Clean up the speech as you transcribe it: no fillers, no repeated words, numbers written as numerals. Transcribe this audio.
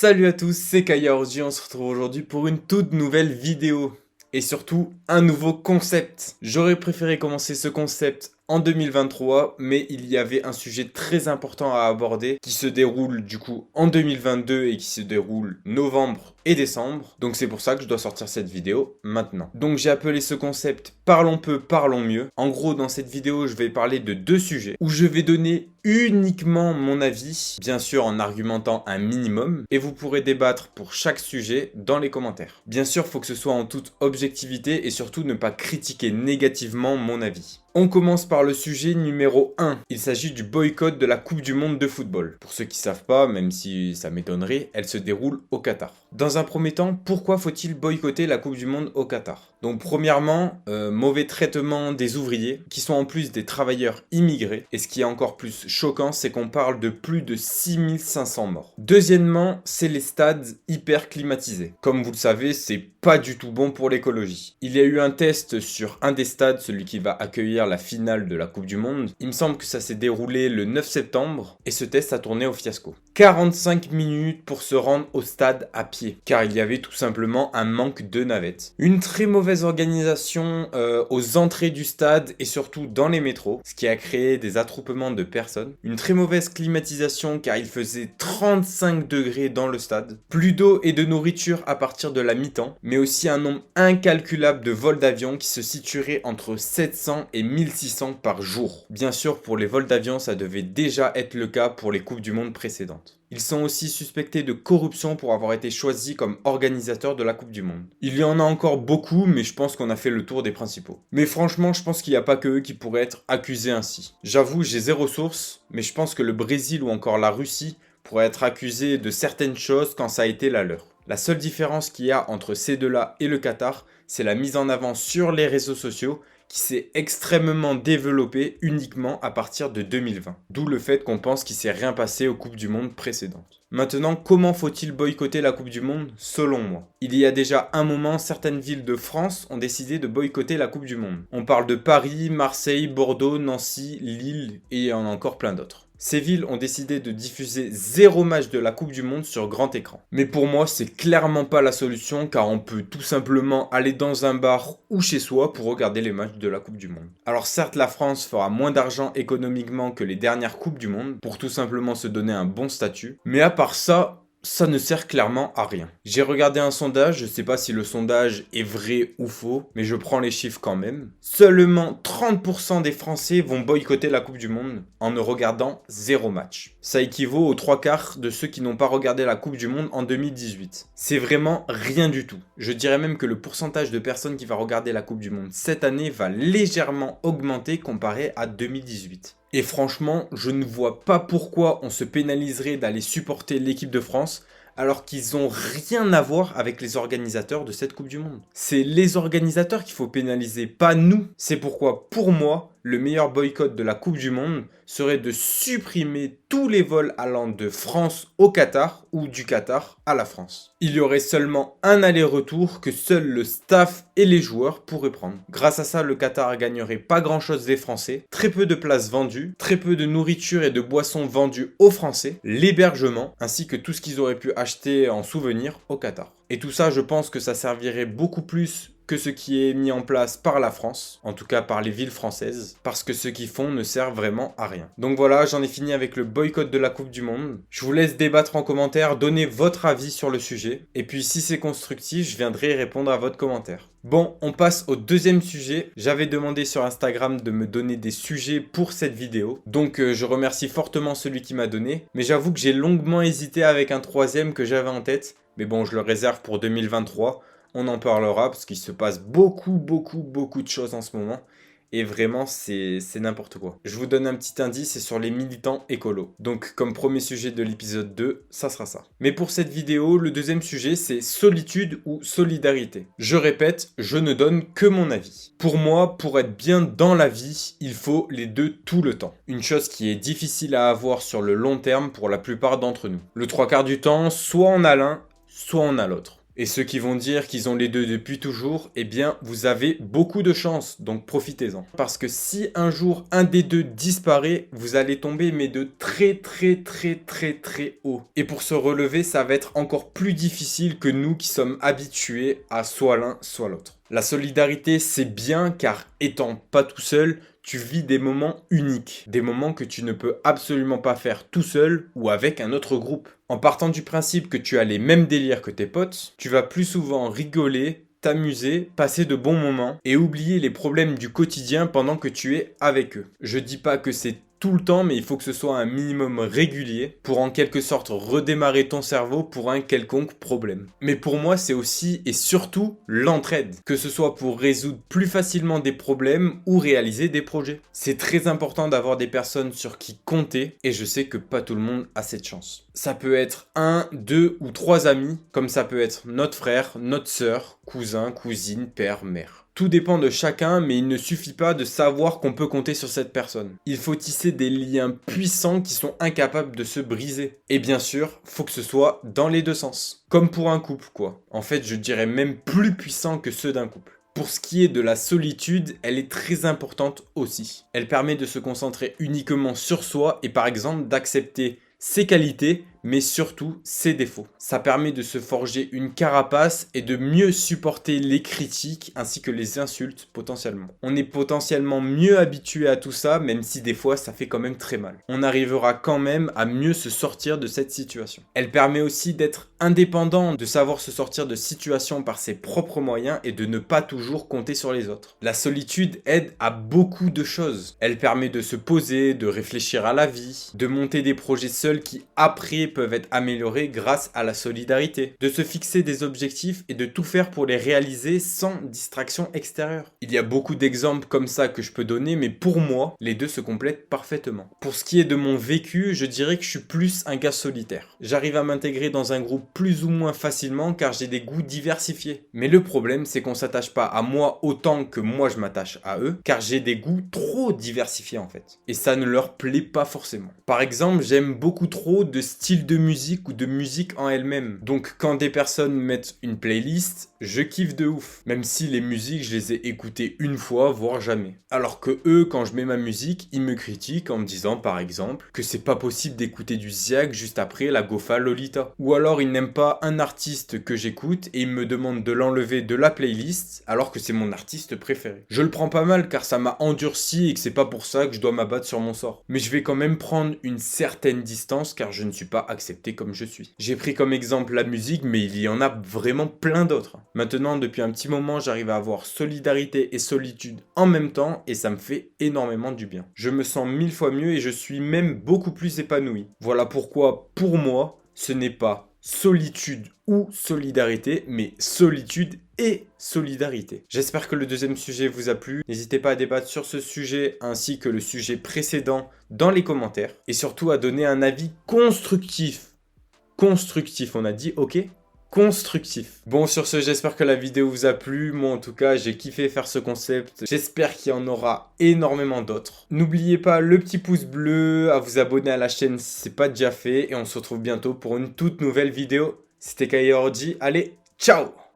Salut à tous, c'est Kaya Orji, on se retrouve aujourd'hui pour une toute nouvelle vidéo. Et surtout, un nouveau concept. J'aurais préféré commencer ce concept en 2023, mais il y avait un sujet très important à aborder qui se déroule du coup en 2022 et qui se déroule novembre et décembre. Donc c'est pour ça que je dois sortir cette vidéo maintenant. Donc j'ai appelé ce concept Parlons peu, parlons mieux. En gros, dans cette vidéo, je vais parler de deux sujets où je vais donner uniquement mon avis, bien sûr en argumentant un minimum, et vous pourrez débattre pour chaque sujet dans les commentaires. Bien sûr, il faut que ce soit en toute objectivité et surtout ne pas critiquer négativement mon avis. On commence par le sujet numéro 1. Il s'agit du boycott de la Coupe du Monde de football. Pour ceux qui ne savent pas, même si ça m'étonnerait, elle se déroule au Qatar. Dans un premier temps, pourquoi faut-il boycotter la Coupe du Monde au Qatar? Donc premièrement, mauvais traitement des ouvriers, qui sont en plus des travailleurs immigrés. Et ce qui est encore plus choquant, c'est qu'on parle de plus de 6500 morts. Deuxièmement, c'est les stades hyper climatisés. Comme vous le savez, c'est pas du tout bon pour l'écologie. Il y a eu un test sur un des stades, celui qui va accueillir la finale de la Coupe du Monde. Il me semble que ça s'est déroulé le 9 septembre et ce test a tourné au fiasco. 45 minutes pour se rendre au stade à pied, car il y avait tout simplement un manque de navettes. Une très mauvaise organisation aux entrées du stade et surtout dans les métros, ce qui a créé des attroupements de personnes. Une très mauvaise climatisation car il faisait 35 degrés dans le stade. Plus d'eau et de nourriture à partir de la mi-temps, mais aussi un nombre incalculable de vols d'avion qui se situeraient entre 700 et 1600 par jour. Bien sûr, pour les vols d'avion, ça devait déjà être le cas pour les Coupes du Monde précédentes. Ils sont aussi suspectés de corruption pour avoir été choisis comme organisateurs de la Coupe du Monde. Il y en a encore beaucoup, mais je pense qu'on a fait le tour des principaux. Mais franchement, je pense qu'il n'y a pas que eux qui pourraient être accusés ainsi. J'avoue, j'ai zéro source, mais je pense que le Brésil ou encore la Russie pourraient être accusés de certaines choses quand ça a été la leur. La seule différence qu'il y a entre ces deux-là et le Qatar, c'est la mise en avant sur les réseaux sociaux qui s'est extrêmement développée uniquement à partir de 2020. D'où le fait qu'on pense qu'il s'est rien passé aux Coupes du Monde précédentes. Maintenant, comment faut-il boycotter la Coupe du Monde selon moi? Il y a déjà un moment, certaines villes de France ont décidé de boycotter la Coupe du Monde. On parle de Paris, Marseille, Bordeaux, Nancy, Lille et il y en a encore plein d'autres. Ces villes ont décidé de diffuser 0 match de la Coupe du Monde sur grand écran. Mais pour moi, c'est clairement pas la solution car on peut tout simplement aller dans un bar ou chez soi pour regarder les matchs de la Coupe du Monde. Alors certes, la France fera moins d'argent économiquement que les dernières Coupes du Monde pour tout simplement se donner un bon statut. Mais à part ça, ça ne sert clairement à rien. J'ai regardé un sondage, je sais pas si le sondage est vrai ou faux, mais je prends les chiffres quand même. Seulement 30% des Français vont boycotter la Coupe du Monde en ne regardant 0 match. Ça équivaut aux 3/4 de ceux qui n'ont pas regardé la Coupe du Monde en 2018. C'est vraiment rien du tout. Je dirais même que le pourcentage de personnes qui va regarder la Coupe du Monde cette année va légèrement augmenter comparé à 2018. Et franchement, je ne vois pas pourquoi on se pénaliserait d'aller supporter l'équipe de France alors qu'ils n'ont rien à voir avec les organisateurs de cette Coupe du Monde. C'est les organisateurs qu'il faut pénaliser, pas nous. C'est pourquoi, pour moi, le meilleur boycott de la Coupe du Monde serait de supprimer tous les vols allant de France au Qatar ou du Qatar à la France. Il y aurait seulement un aller-retour que seul le staff et les joueurs pourraient prendre. Grâce à ça, le Qatar gagnerait pas grand-chose des Français, très peu de places vendues, très peu de nourriture et de boissons vendues aux Français, l'hébergement, ainsi que tout ce qu'ils auraient pu acheter en souvenir au Qatar. Et tout ça, je pense que ça servirait beaucoup plus que ce qui est mis en place par la France, en tout cas par les villes françaises, parce que ce qu'ils font ne sert vraiment à rien. Donc voilà, j'en ai fini avec le boycott de la Coupe du Monde. Je vous laisse débattre en commentaire, donner votre avis sur le sujet, et puis si c'est constructif, je viendrai répondre à votre commentaire. Bon, on passe au deuxième sujet. J'avais demandé sur Instagram de me donner des sujets pour cette vidéo, donc je remercie fortement celui qui m'a donné, mais j'avoue que j'ai longuement hésité avec un troisième que j'avais en tête, mais bon, je le réserve pour 2023. On en parlera parce qu'il se passe beaucoup de choses en ce moment. Et vraiment, c'est n'importe quoi. Je vous donne un petit indice, c'est sur les militants écolos. Donc, comme premier sujet de l'épisode 2, ça sera ça. Mais pour cette vidéo, le deuxième sujet, c'est solitude ou solidarité. Je répète, je ne donne que mon avis. Pour moi, pour être bien dans la vie, il faut les deux tout le temps. Une chose qui est difficile à avoir sur le long terme pour la plupart d'entre nous. Le 3/4 du temps, soit on a l'un, soit on a l'autre. Et ceux qui vont dire qu'ils ont les deux depuis toujours, eh bien, vous avez beaucoup de chance, donc profitez-en. Parce que si un jour un des deux disparaît, vous allez tomber mais de très haut. Et pour se relever, ça va être encore plus difficile que nous qui sommes habitués à soit l'un, soit l'autre. La solidarité, c'est bien car étant pas tout seul, tu vis des moments uniques, des moments que tu ne peux absolument pas faire tout seul ou avec un autre groupe. En partant du principe que tu as les mêmes délires que tes potes, tu vas plus souvent rigoler, t'amuser, passer de bons moments et oublier les problèmes du quotidien pendant que tu es avec eux. Je dis pas que c'est tout le temps, mais il faut que ce soit un minimum régulier pour en quelque sorte redémarrer ton cerveau pour un quelconque problème. Mais pour moi, c'est aussi et surtout l'entraide, que ce soit pour résoudre plus facilement des problèmes ou réaliser des projets. C'est très important d'avoir des personnes sur qui compter et je sais que pas tout le monde a cette chance. Ça peut être 1, 2 ou 3 amis, comme ça peut être notre frère, notre sœur, cousin, cousine, père, mère. Tout dépend de chacun, mais il ne suffit pas de savoir qu'on peut compter sur cette personne. Il faut tisser des liens puissants qui sont incapables de se briser. Et bien sûr, faut que ce soit dans les deux sens. Comme pour un couple, quoi. En fait, je dirais même plus puissant que ceux d'un couple. Pour ce qui est de la solitude, elle est très importante aussi. Elle permet de se concentrer uniquement sur soi et par exemple d'accepter ses qualités, mais surtout ses défauts. Ça permet de se forger une carapace et de mieux supporter les critiques ainsi que les insultes potentiellement. On est potentiellement mieux habitué à tout ça, même si des fois ça fait quand même très mal. On arrivera quand même à mieux se sortir de cette situation. Elle permet aussi d'être indépendant, de savoir se sortir de situations par ses propres moyens et de ne pas toujours compter sur les autres. La solitude aide à beaucoup de choses. Elle permet de se poser, de réfléchir à la vie, de monter des projets seuls qui après peuvent être améliorés grâce à la solidarité, de se fixer des objectifs et de tout faire pour les réaliser sans distraction extérieure. Il y a beaucoup d'exemples comme ça que je peux donner, mais pour moi, les deux se complètent parfaitement. Pour ce qui est de mon vécu, je dirais que je suis plus un gars solitaire. J'arrive à m'intégrer dans un groupe plus ou moins facilement car j'ai des goûts diversifiés. Mais le problème, c'est qu'on s'attache pas à moi autant que moi je m'attache à eux, car j'ai des goûts trop diversifiés en fait. Et ça ne leur plaît pas forcément. Par exemple, j'aime beaucoup trop de styles de musique ou de musique en elle-même. Donc quand des personnes mettent une playlist, je kiffe de ouf. Même si les musiques, je les ai écoutées une fois, voire jamais. Alors que eux, quand je mets ma musique, ils me critiquent en me disant par exemple que c'est pas possible d'écouter du Ziak juste après la Gofa Lolita. Ou alors ils n'aiment pas un artiste que j'écoute et ils me demandent de l'enlever de la playlist alors que c'est mon artiste préféré. Je le prends pas mal car ça m'a endurci et que c'est pas pour ça que je dois m'abattre sur mon sort. Mais je vais quand même prendre une certaine distance car je ne suis pas accepté comme je suis. J'ai pris comme exemple la musique, mais il y en a vraiment plein d'autres. Maintenant, depuis un petit moment, j'arrive à avoir solidarité et solitude en même temps et ça me fait énormément du bien. Je me sens 1000 fois mieux et je suis même beaucoup plus épanoui. Voilà pourquoi, pour moi, ce n'est pas solitude ou solidarité, mais solitude et solidarité. J'espère que le deuxième sujet vous a plu. N'hésitez pas à débattre sur ce sujet ainsi que le sujet précédent dans les commentaires. Et surtout à donner un avis constructif. Constructif, on a dit, ok ? Constructif. Bon, sur ce, j'espère que la vidéo vous a plu. Moi, en tout cas, j'ai kiffé faire ce concept. J'espère qu'il y en aura énormément d'autres. N'oubliez pas le petit pouce bleu, à vous abonner à la chaîne si ce n'est pas déjà fait. Et on se retrouve bientôt pour une toute nouvelle vidéo. C'était Kayorji. Allez, ciao!